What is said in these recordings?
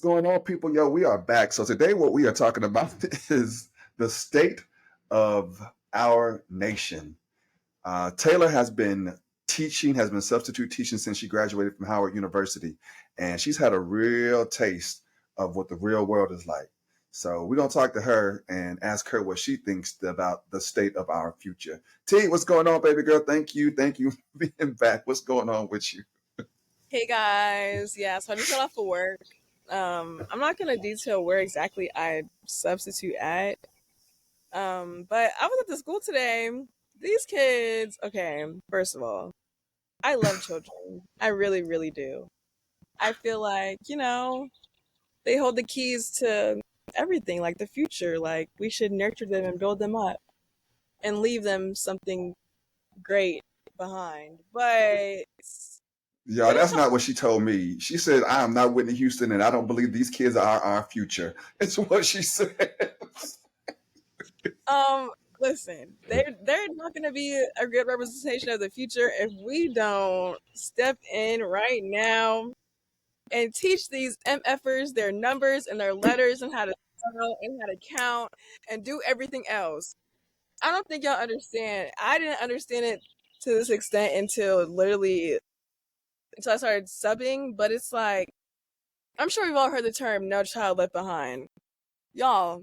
going on, people? Yo, we are back. So today what we are talking about is the state of our nation. Taylor has been has been substitute teaching since she graduated from Howard University, and she's had a real taste of what the real world is like. So we're going to talk to her and ask her what she thinks about the state of our future. T, what's going on, baby girl? Thank you for being back. What's going on with you? Hey guys, yeah, so I just got off of work. I'm not gonna detail where exactly I substitute at. But I was at the school today. These kids, okay, first of all, I love children. I really, really do. I feel like, they hold the keys to everything, like the future. Like we should nurture them and build them up and leave them something great behind. Yeah, When it that's comes not what she told me. She said, I am not Whitney Houston and I don't believe these kids are our future. It's what she said. Listen, they're not going to be a good representation of the future if we don't step in right now and teach these MFers their numbers and their letters and how to spell and how to count and do everything else. I don't think y'all understand. I didn't understand it to this extent until I started subbing, but it's like I'm sure we've all heard the term "no child left behind." Y'all,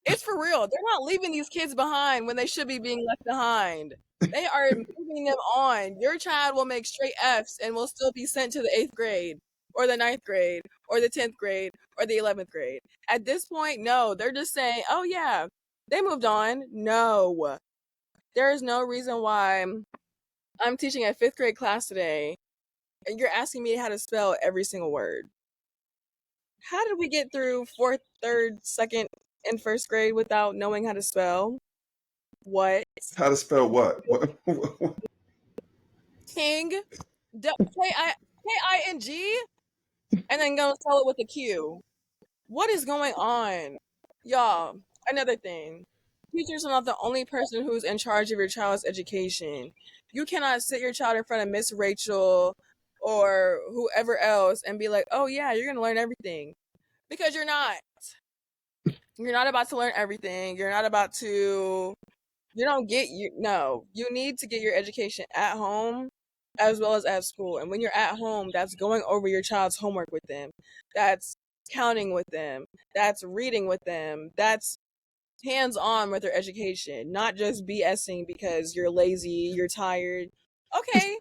it's for real. They're not leaving these kids behind when they should be being left behind. They are moving them on. Your child will make straight Fs and will still be sent to the 8th grade or the 9th grade or the 10th grade or the 11th grade. At this point, no, they're just saying, oh yeah, they moved on. No, there is no reason why I'm teaching a 5th grade class today and you're asking me how to spell every single word. How did we get through 4th, 3rd, 2nd, and 1st grade without knowing how to spell? What? How to spell what? King? King? And then go spell it with a Q. What is going on? Y'all, another thing. Teachers are not the only person who's in charge of your child's education. You cannot sit your child in front of Miss Rachel or whoever else and be like, oh yeah, you're going to learn everything. Because you're not. You're not about to learn everything. You're not about to you need to get your education at home as well as at school. And when you're at home, that's going over your child's homework with them. That's counting with them. That's reading with them. That's hands on with their education, not just BSing because you're lazy, you're tired. Okay.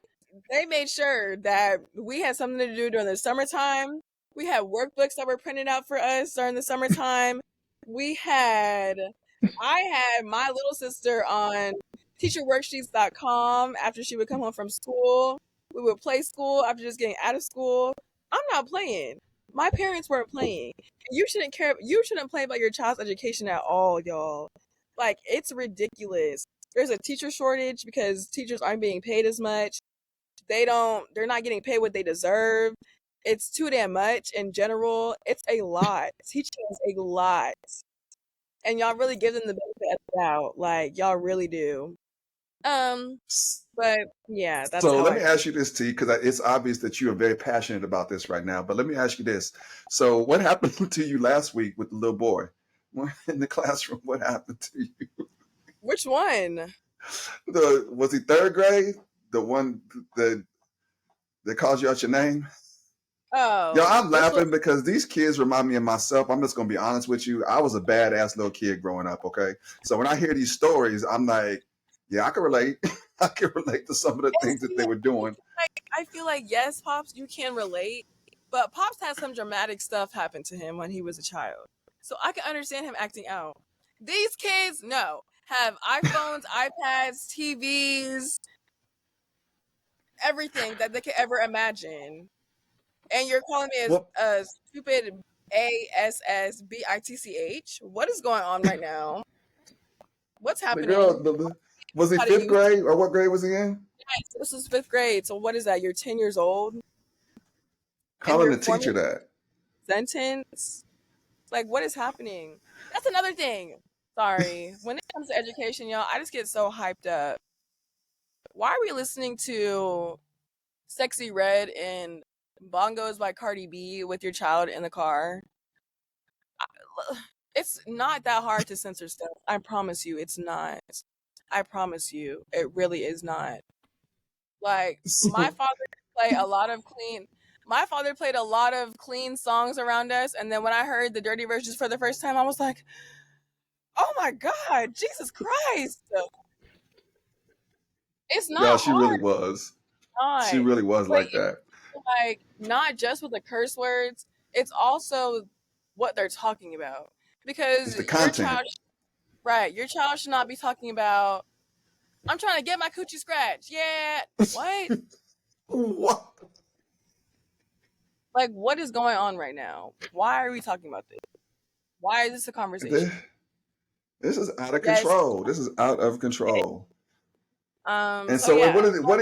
They made sure that we had something to do during the summertime. We had workbooks that were printed out for us during the summertime. We had I had my little sister on teacherworksheets.com after she would come home from school. We would play school after just getting out of school. I'm not playing. My parents weren't playing. You shouldn't care. You shouldn't play about your child's education at all, y'all. Like, it's ridiculous. There's a teacher shortage because teachers aren't being paid as much. They're not getting paid what they deserve. It's too damn much in general. It's a lot. Teaching is a lot. And y'all really give them the benefit of the doubt. Like, y'all really do. Um, but yeah, that's So how let I me feel. ask you this, T, because it's obvious that you are very passionate about this right now. But let me ask you this. So what happened to you last week with the little boy in the classroom? What happened to you? Which one? Was he third grade? The one that calls you out your name? Yeah, Oh, I'm this was laughing because these kids remind me of myself. I'm just gonna be honest with you. I was a badass little kid growing up. Okay, so when I hear these stories, I'm like, yeah, I can relate. I can relate to some of the and things that see, they were doing. I feel like yes, Pops, you can relate, but Pops had some dramatic stuff happen to him when he was a child. So I can understand him acting out. These kids, no, have iPhones, iPads, TVs, everything that they could ever imagine. And you're calling me Well, a stupid ASSBITCH? What is going on right now? What's the happening? girl, was he How to fifth use grade or what grade was he in? this is 5th grade. So what is that? You're 10 years old and Calling you're the forming teacher that. a sentence? Like, what is happening? That's another thing. Sorry. When it comes to education, y'all, I just get so hyped up. Why are we listening to Sexy Red and Bongos by Cardi B with your child in the car. It's not that hard to censor stuff. I promise you, it's not. I promise you, it really is not. Like my So, father play a lot of clean. My father played a lot of clean songs around us, and then when I heard the dirty versions for the first time, I was like, "Oh my God, Jesus Christ!" It's y'all, not she really hard, was. She not. really was But like that. like not just with the curse words, it's also what they're talking about. It's Because the your content. right, your child should not be talking about, I'm trying to get my coochie scratched. Yeah. What? What? Like, what is going on right now? Why are we talking about this? Why is this a conversation? This, this is out of Yes. control. This is out of control. And So so, yeah. what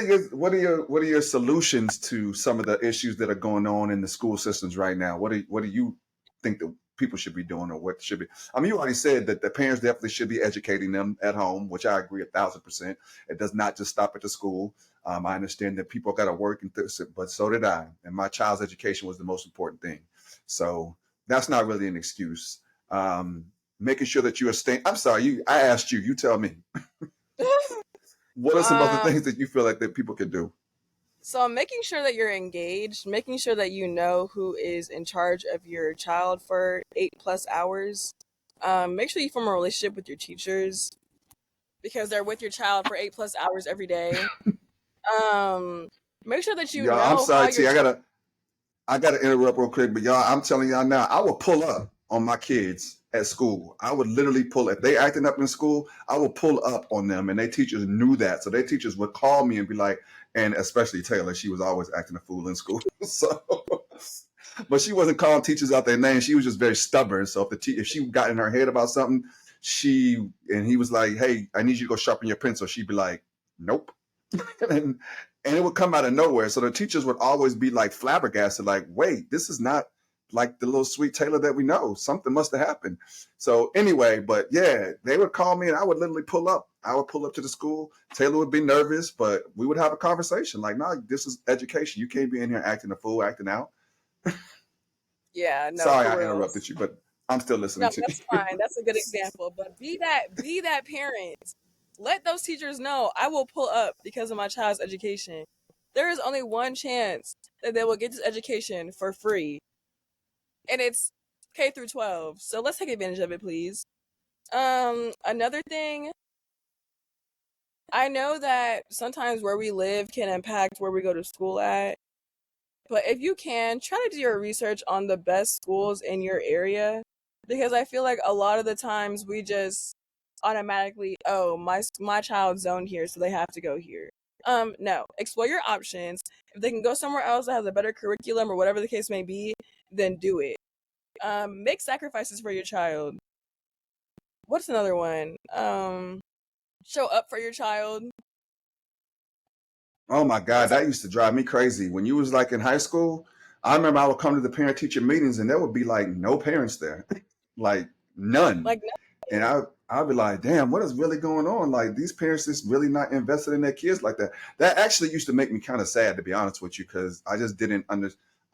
are your solutions to some of the issues that are going on in the school systems right now? What do you think that people should be doing, or what should be? I mean, you already said that the parents definitely should be educating them at home, which I agree 1,000%. It does not just stop at the school. I understand that people got to work, but so did I. And my child's education was the most important thing. So that's not really an excuse. Um, Making sure that you are staying. I'm sorry, I asked you. You tell me. What are some other um, things that you feel like that people could do? so making sure that you're engaged, making sure that you know who is in charge of your child for 8+ hours. Make sure you form a relationship with your teachers because they're with your child for 8+ hours every day. Um, Make sure that you Y'all, I'm know how sorry, your T. I gotta interrupt real quick, but y'all, I'm telling y'all now, I will pull up on my kids at school. I would literally pull if they acting up in school, I will pull up on them, and their teachers knew that. So their teachers would call me and be like, and especially Taylor, she was always acting a fool in school. So but she wasn't calling teachers out their names. She was just very stubborn. So if she got in her head about something, he was like, "Hey, I need you to go sharpen your pencil." She'd be like, "Nope," and it would come out of nowhere. So the teachers would always be like flabbergasted, like, "Wait, this is not like the little sweet Taylor that we know. Something must have happened." So anyway, but yeah, they would call me, and I would literally pull up. I would pull up to the school. Taylor would be nervous, but we would have a conversation. Like, "No, this is education. You can't be in here acting a fool, acting out." yeah, no, Sorry, for I real. interrupted you, but I'm still No, listening to that's you. fine. That's a good example. But be that parent. Let those teachers know I will pull up because of my child's education. There is only one chance that they will get this education for free, and it's K through 12. So let's take advantage of it, please. Another thing, I know that sometimes where we live can impact where we go to school at. But if you can, try to do your research on the best schools in your area because I feel like a lot of the times we just automatically, oh, my child's zoned here, so they have to go here. No, explore your options. If they can go somewhere else that has a better curriculum or whatever the case may be, then do it. Make sacrifices for your child. What's another one? Show up for your child. Oh my God, What's up? that used to drive me crazy. When you was like in high school, I remember I would come to the parent teacher meetings and there would be like no parents there, like none. Like And nothing. I'd be like, damn, what is really going on? Like these parents is really not invested in their kids like that. That actually used to make me kind of sad, to be honest with you, because I just didn't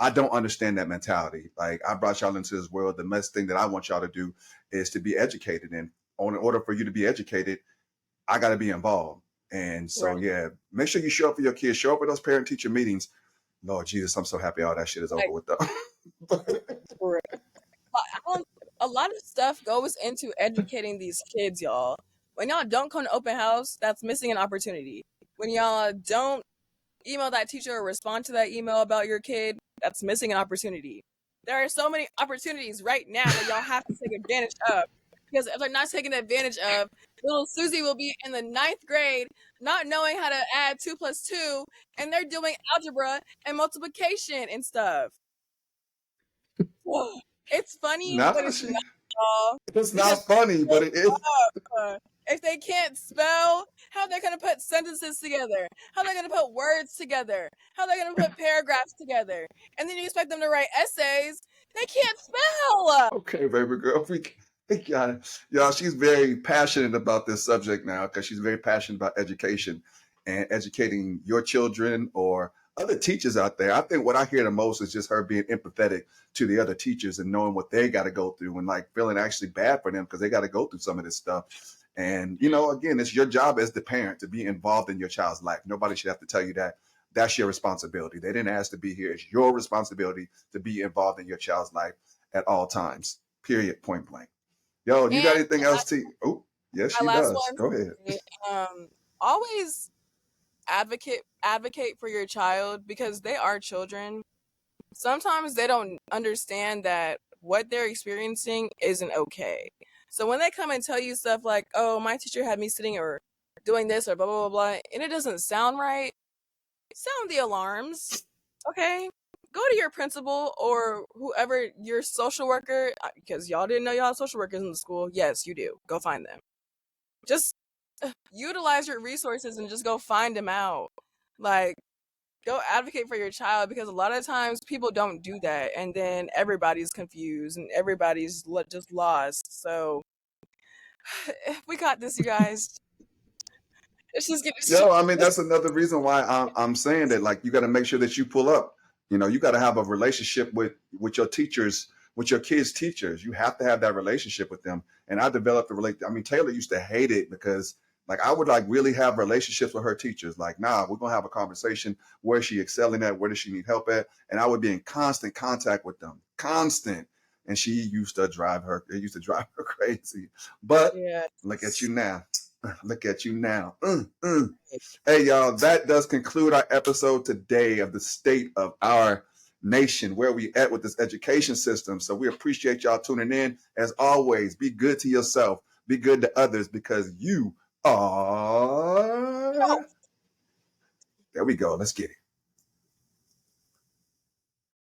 I don't understand that mentality. Like I brought y'all into this world. The best thing that I want y'all to do is to be educated. And in order for you to be educated, I got to be involved. And so, Right. yeah, make sure you show up for your kids. Show up at those parent teacher meetings. Lord Jesus, I'm so happy all that shit is over Like with, though. for real. I don't, a lot of stuff goes into educating these kids, y'all. When y'all don't come to open house, that's missing an opportunity. When y'all don't email that teacher or respond to that email about your kid, that's missing an opportunity. There are so many opportunities right now that y'all have to take advantage of. Because if they're not taking advantage of, little Susie will be in the ninth grade, not knowing how to add 2 plus 2, and they're doing algebra and multiplication and stuff. It's funny, but Nah, it's not all it's because not funny, but it is. if they can't spell, how are they gonna put sentences together? How are they gonna put words together? How are they gonna put paragraphs together? And then you expect them to write essays. They can't spell. Okay, baby girl. We got it. Y'all, she's very passionate about this subject now because she's very passionate about education and educating your children or other teachers out there, I think what I hear the most is just her being empathetic to the other teachers and knowing what they got to go through and like feeling actually bad for them because they got to go through some of this stuff. And, you know, again, it's your job as the parent to be involved in your child's life. Nobody should have to tell you that. That's your responsibility. They didn't ask to be here. It's your responsibility to be involved in your child's life at all times, period, point blank. Yo, you got And anything else to? Oh, yes, my she last does. one, Go ahead. always advocate for your child because they are children. Sometimes they don't understand that what they're experiencing isn't okay. So when they come and tell you stuff like, "Oh, my teacher had me sitting or doing this or blah blah blah blah," and it doesn't sound right, sound the alarms. Okay? Go to your principal or whoever your social worker because y'all didn't know y'all had social workers in the school. Yes, you do. Go find them. Just utilize your resources and just go find them out. Like go advocate for your child because a lot of times people don't do that and then everybody's confused and everybody's just lost. So we got this, you guys. It's just Yo, I mean, that's another reason why I'm saying that, like, you got to make sure that you pull up. You know, you got to have a relationship with your teachers, with your kids' teachers. You have to have that relationship with them. And I developed a relate. I mean, Taylor used to hate it because, like, I would like really have relationships with her teachers. Like, nah, we're gonna have a conversation. Where is she excelling at? Where does she need help at? And I would be in constant contact with them, constant. And she used to drive her. It used to drive her crazy. But yeah. look at you now. Look at you now. Hey, y'all, that does conclude our episode today of the state of our nation, where we at with this education system. So we appreciate y'all tuning in. As always, be good to yourself, be good to others, because you are. There we go. Let's get it.